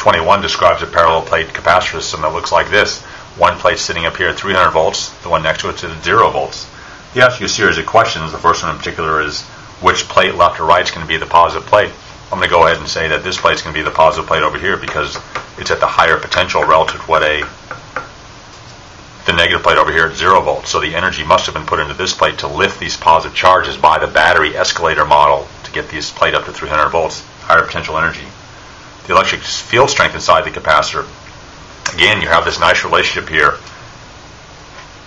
21 describes a parallel plate capacitor system that looks like this. One plate sitting up here at 300 volts, the one next to it at 0 volts. He asks you a series of questions. The first one in particular is, which plate, left or right, is going to be the positive plate? I'm going to go ahead and say that this plate is going to be the positive plate over here because it's at the higher potential relative to what the negative plate over here at 0 volts. So the energy must have been put into this plate to lift these positive charges by the battery escalator model to get this plate up to 300 volts, higher potential energy. The electric field strength inside the capacitor, again, you have this nice relationship here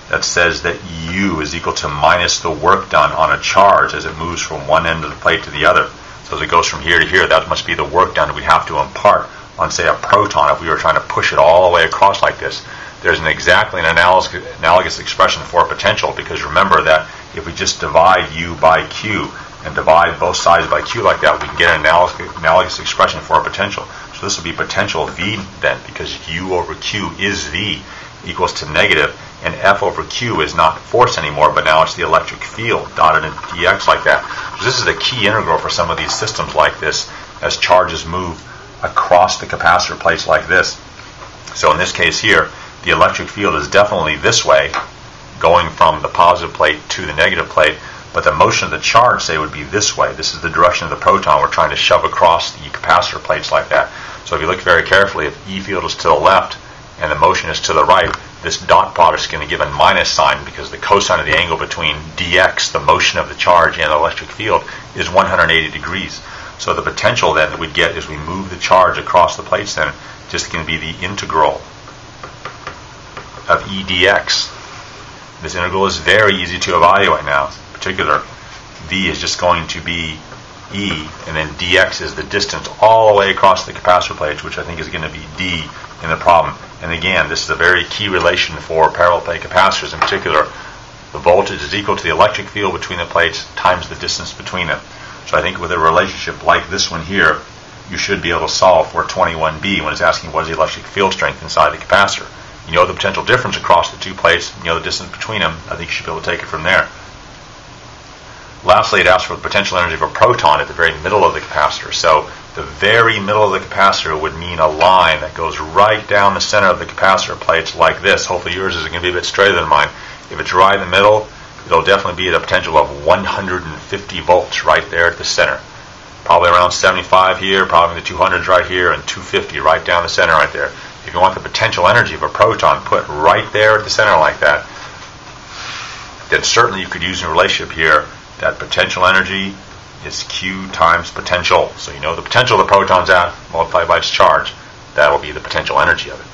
that says that U is equal to minus the work done on a charge as it moves from one end of the plate to the other. So as it goes from here to here, that must be the work done we have to impart on, say, a proton if we were trying to push it all the way across like this. There's exactly an analogous expression for potential, because remember that if we just divide U by Q and divide both sides by Q like that, we can get an analogous expression for a potential. So this will be potential V then, because U over Q is V equals to negative, and F over Q is not force anymore, but now it's the electric field dotted in dx like that. So this is the key integral for some of these systems like this as charges move across the capacitor plates like this. So in this case here, the electric field is definitely this way, going from the positive plate to the negative plate, but the motion of the charge, say, would be this way. This is the direction of the proton we're trying to shove across the capacitor plates like that. So if you look very carefully, if E field is to the left and the motion is to the right, this dot product is going to give a minus sign because the cosine of the angle between dx, the motion of the charge, and the electric field, is 180 degrees. So the potential then that we'd get as we move the charge across the plates then just going to be the integral of E dx. This integral is very easy to evaluate now. In particular, V is just going to be E, and then dx is the distance all the way across the capacitor plates, which I think is going to be D in the problem. And again, this is a very key relation for parallel plate capacitors in particular. The voltage is equal to the electric field between the plates times the distance between them. So I think with a relationship like this one here, you should be able to solve for 21b when it's asking what is the electric field strength inside the capacitor. You know the potential difference across the two plates, you know the distance between them. I think you should be able to take it from there. Lastly, it asks for the potential energy of a proton at the very middle of the capacitor. So the very middle of the capacitor would mean a line that goes right down the center of the capacitor plates like this. Hopefully yours is going to be a bit straighter than mine. If it's right in the middle, it'll definitely be at a potential of 150 volts right there at the center. Probably around 75 here, probably the 200s right here, and 250 right down the center right there. If you want the potential energy of a proton put right there at the center like that, then certainly you could use a relationship here that potential energy is Q times potential. So you know the potential of the proton's at multiplied by its charge. That will be the potential energy of it.